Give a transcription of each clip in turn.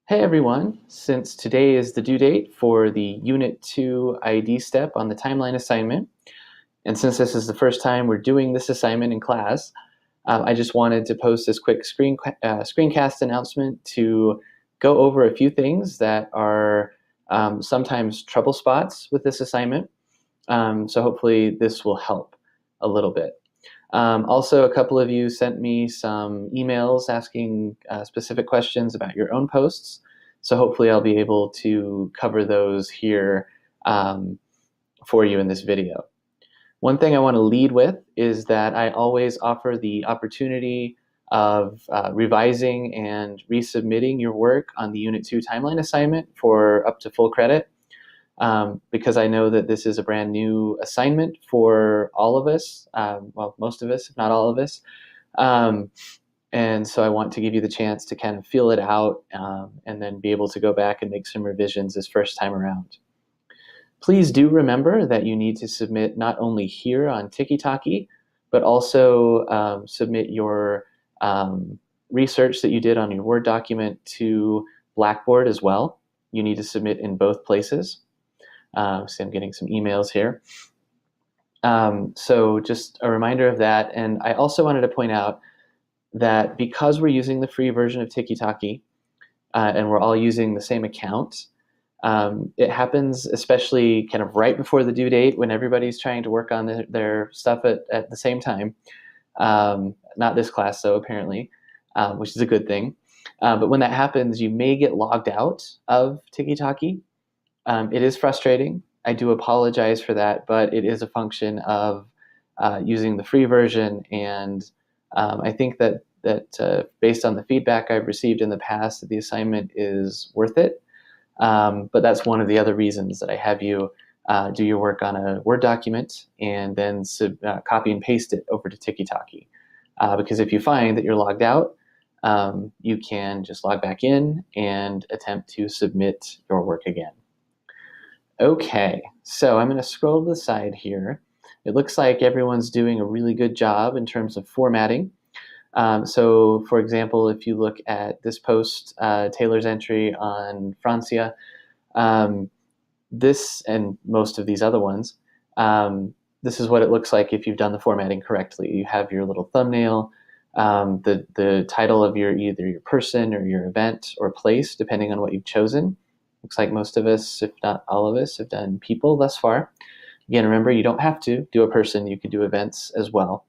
Hey everyone, since today is the due date for the Unit 2 ID step on the timeline assignment, and since this is the first time we're doing this assignment in class, I just wanted to post this quick screencast announcement to go over a few things that are sometimes trouble spots with this assignment. So hopefully this will help a little bit. Also, a couple of you sent me some emails asking specific questions about your own posts. So hopefully I'll be able to cover those here for you in this video. One thing I want to lead with is that I always offer the opportunity of revising and resubmitting your work on the Unit 2 timeline assignment for up to full credit. Because I know that this is a brand new assignment for all of us, well, most of us, if not all of us. And so I want to give you the chance to kind of feel it out and then be able to go back and make some revisions this first time around. Please do remember that you need to submit not only here on Tiki-Taki, but also submit your research that you did on your Word document to Blackboard as well. You need to submit in both places. So I'm getting some emails here. So just a reminder of that. And I also wanted to point out that because we're using the free version of Tiki-Taki and we're all using the same account, it happens especially kind of right before the due date when everybody's trying to work on their stuff at the same time. Not this class, though, apparently, which is a good thing. But when that happens, you may get logged out of Tiki-Taki. It is frustrating. I do apologize for that, but it is a function of using the free version, and I think that based on the feedback I've received in the past, that the assignment is worth it. But that's one of the other reasons that I have you do your work on a Word document and then copy and paste it over to Tiki-Taki. Because if you find that you're logged out, you can just log back in and attempt to submit your work again. Okay, so I'm going to scroll to the side here. It looks like everyone's doing a really good job in terms of formatting. So, for example, if you look at this post, Taylor's entry on Francia, this and most of these other ones, this is what it looks like if you've done the formatting correctly. You have your little thumbnail, the title of either your person or your event or place, depending on what you've chosen. Looks like most of us, if not all of us, have done people thus far. Again, remember, you don't have to do a person. You could do events as well,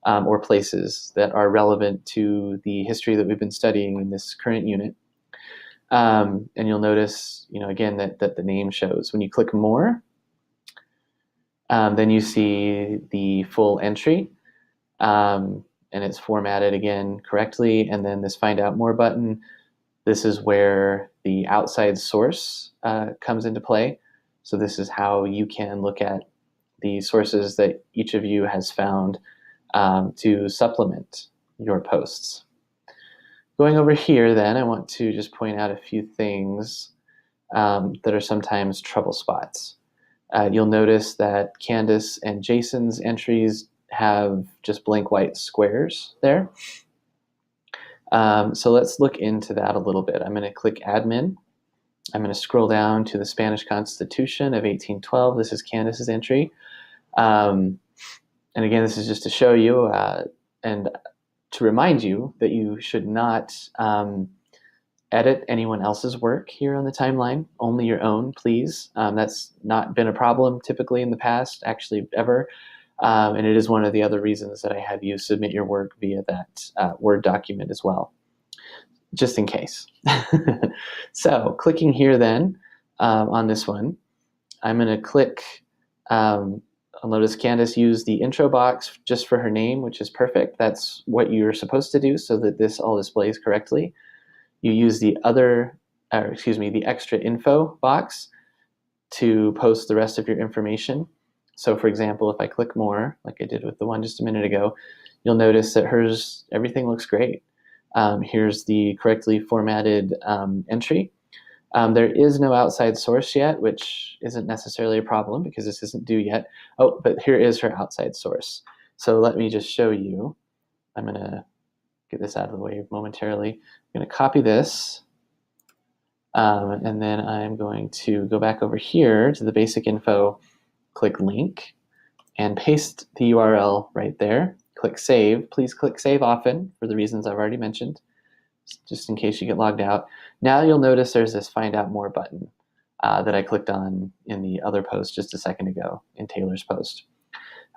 or places that are relevant to the history that we've been studying in this current unit. And you'll notice, again, that the name shows. When you click more, then you see the full entry, and it's formatted again correctly. And then this Find Out More button, this is where the outside source comes into play. So this is how you can look at the sources that each of you has found to supplement your posts. Going over here then, I want to just point out a few things that are sometimes trouble spots. You'll notice that Candace and Jason's entries have just blank white squares there. So let's look into that a little bit. I'm going to click Admin. I'm going to scroll down to the Spanish Constitution of 1812. This is Candace's entry. And again, this is just to show you and to remind you that you should not edit anyone else's work here on the timeline, only your own, please. That's not been a problem typically in the past, actually ever. And it is one of the other reasons that I have you submit your work via that Word document as well, just in case. So clicking here then on this one, I'm going to click, I'll notice Candace used the intro box just for her name, which is perfect. That's what you're supposed to do so that this all displays correctly. You use the extra info box to post the rest of your information. So for example, if I click more, like I did with the one just a minute ago, you'll notice that everything looks great. Here's the correctly formatted entry. There is no outside source yet, which isn't necessarily a problem because this isn't due yet. Oh, but here is her outside source. So let me just show you. I'm going to get this out of the way momentarily. I'm going to copy this, And then I'm going to go back over here to the basic info, click link, and paste the URL right there. Click save. Please click save often for the reasons I've already mentioned, just in case you get logged out. Now you'll notice there's this find out more button that I clicked on in the other post just a second ago in Taylor's post.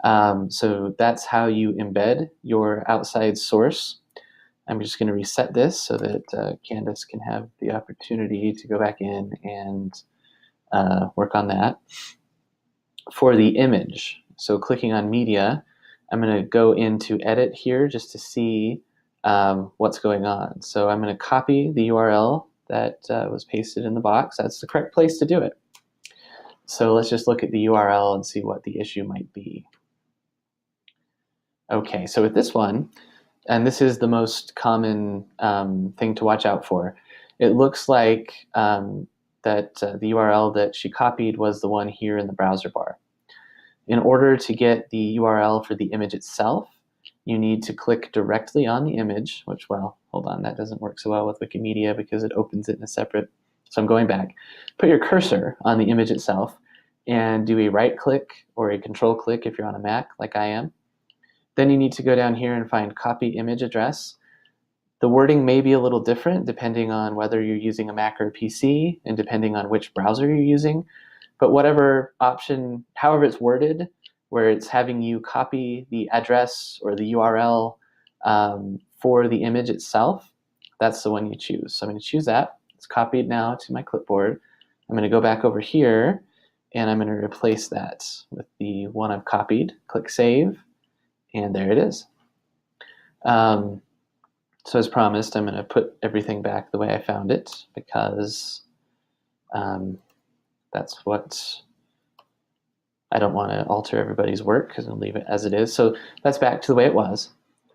So that's how you embed your outside source. I'm just going to reset this so that Candace can have the opportunity to go back in and work on that. For the image, so clicking on media, I'm going to go into edit here just to see what's going on. So I'm going to copy the URL that was pasted in the box. That's the correct place to do it. So let's just look at the URL and see what the issue might be. Okay, so with this one, and this is the most common thing to watch out for, it looks like that the URL that she copied was the one here in the browser bar. In order to get the URL for the image itself, you need to click directly on the image, which, well, hold on, that doesn't work so well with Wikimedia because it opens it in a separate, so I'm going back. Put your cursor on the image itself and do a right click or a control click if you're on a Mac like I am. Then you need to go down here and find copy image address. The wording may be a little different depending on whether you're using a Mac or a PC and depending on which browser you're using. But whatever option, however it's worded, where it's having you copy the address or the URL for the image itself, that's the one you choose. So I'm going to choose that. It's copied now to my clipboard. I'm going to go back over here and I'm going to replace that with the one I've copied. Click save, and there it is. So as promised, I'm going to put everything back the way I found it because that's what I don't want to alter everybody's work because I'll leave it as it is. So that's back to the way it was.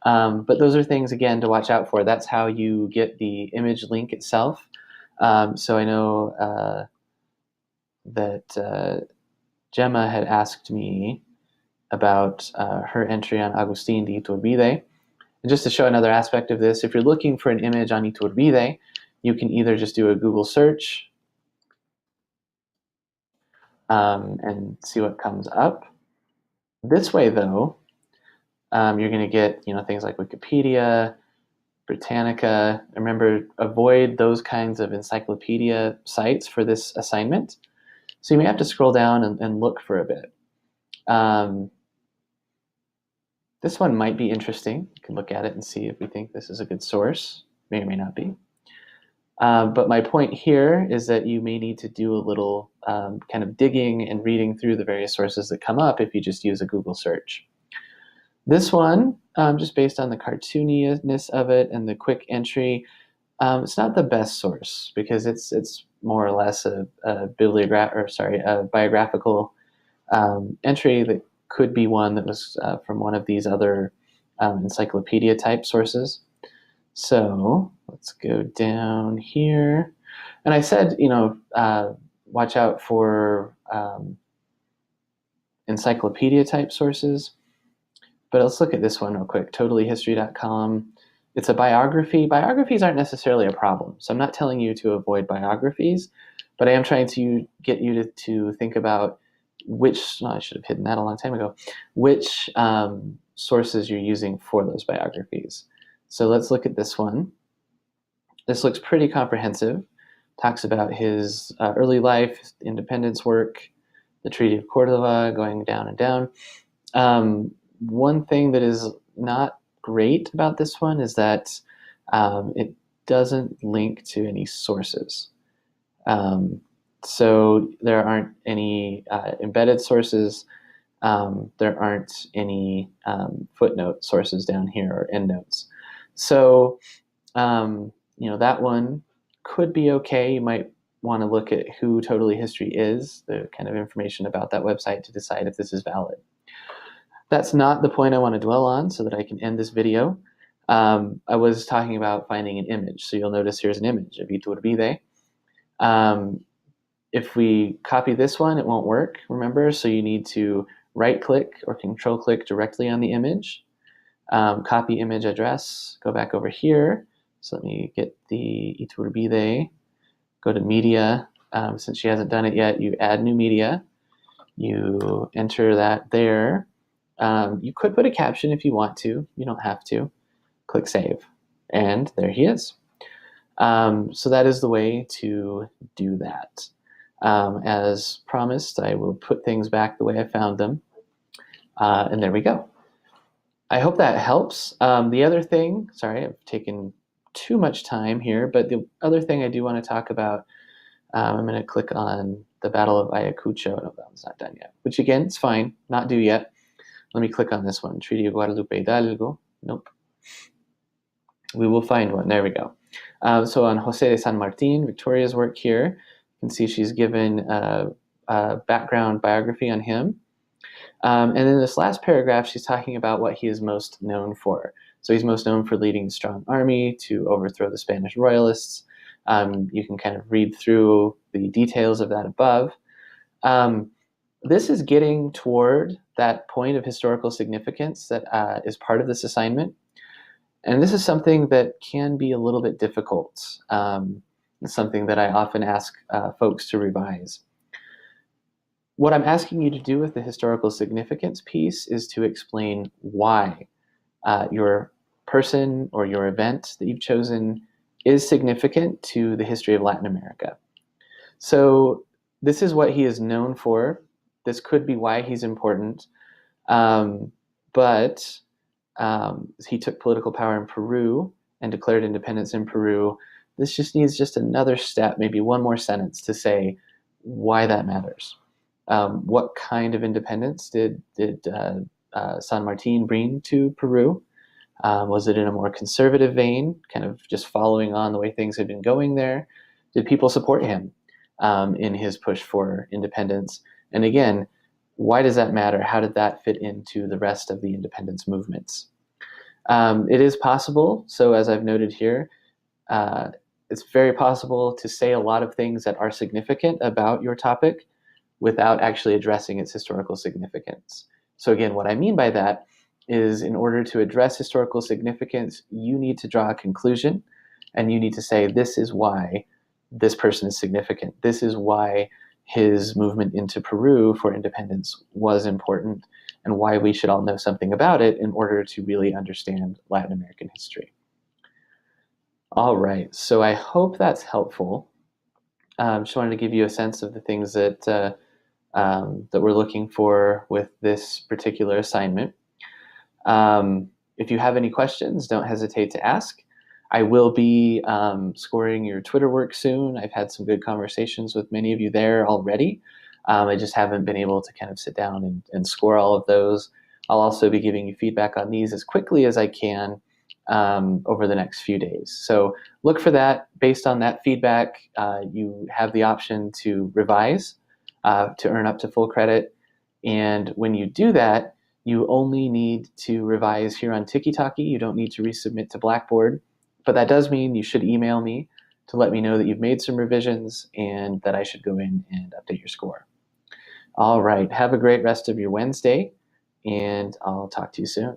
But those are things, again, to watch out for. That's how you get the image link itself. So I know that Gemma had asked me about her entry on Agustín de Iturbide. And just to show another aspect of this, if you're looking for an image on Iturbide, you can either just do a Google search and see what comes up. This way, though, you're going to get things like Wikipedia, Britannica. Remember, avoid those kinds of encyclopedia sites for this assignment. So you may have to scroll down and look for a bit. This one might be interesting. You can look at it and see if we think this is a good source. May or may not be. But my point here is that you may need to do a little kind of digging and reading through the various sources that come up if you just use a Google search. This one, just based on the cartooniness of it and the quick entry, it's not the best source because it's more or less a biographical entry that could be one that was from one of these other encyclopedia type sources. So let's go down here. And I said, watch out for encyclopedia type sources. But let's look at this one real quick, totallyhistory.com. It's a biography. Biographies aren't necessarily a problem. So I'm not telling you to avoid biographies, but I am trying to get you to think about I should have hidden that a long time ago, which sources you're using for those biographies. So let's look at this one. This looks pretty comprehensive. Talks about his early life, independence work, the Treaty of Cordova, going down and down. One thing that is not great about this one is that it doesn't link to any sources. So there aren't any embedded sources. There aren't any footnote sources down here or endnotes. So, that one could be okay. You might want to look at who Totally History is, the kind of information about that website to decide if this is valid. That's not the point I want to dwell on so that I can end this video. I was talking about finding an image. So you'll notice here's an image of Iturbide. If we copy this one, it won't work, remember? So you need to right-click or control-click directly on the image. Copy image address, go back over here. So let me get the Iturbide go to media. Since she hasn't done it yet, you add new media. You enter that there. You could put a caption if you want to. You don't have to. Click save. And there he is. So that is the way to do that. As promised, I will put things back the way I found them. And there we go. I hope that helps. The other thing, sorry, I've taken too much time here, but the other thing I do want to talk about, I'm going to click on the Battle of Ayacucho. No, that one's not done yet, which again, it's fine, not due yet. Let me click on this one, Treaty of Guadalupe Hidalgo. Nope. We will find one. There we go. So on Jose de San Martin, Victoria's work here, you can see she's given a background biography on him. And in this last paragraph, she's talking about what he is most known for. So he's most known for leading a strong army to overthrow the Spanish royalists. You can kind of read through the details of that above. This is getting toward that point of historical significance that is part of this assignment. And this is something that can be a little bit difficult. It's something that I often ask folks to revise. What I'm asking you to do with the historical significance piece is to explain why your person or your event that you've chosen is significant to the history of Latin America. So this is what he is known for. This could be why he's important. But he took political power in Peru and declared independence in Peru. This just needs just another step, maybe one more sentence to say why that matters. What kind of independence did San Martin bring to Peru? Was it in a more conservative vein, kind of just following on the way things had been going there? Did people support him in his push for independence? And again, why does that matter? How did that fit into the rest of the independence movements? It is possible, so as I've noted here, it's very possible to say a lot of things that are significant about your topic without actually addressing its historical significance. So again, what I mean by that is in order to address historical significance, you need to draw a conclusion and you need to say, this is why this person is significant. This is why his movement into Peru for independence was important and why we should all know something about it in order to really understand Latin American history. All right, so I hope that's helpful. Just wanted to give you a sense of the things that we're looking for with this particular assignment. If you have any questions, don't hesitate to ask. I will be scoring your Twitter work soon. I've had some good conversations with many of you there already. I just haven't been able to kind of sit down and score all of those. I'll also be giving you feedback on these as quickly as I can over the next few days. So look for that. Based on that feedback, you have the option to revise to earn up to full credit. And when you do that, you only need to revise here on Tiki-Taki. You don't need to resubmit to Blackboard. But that does mean you should email me to let me know that you've made some revisions and that I should go in and update your score. All right, have a great rest of your Wednesday, and I'll talk to you soon.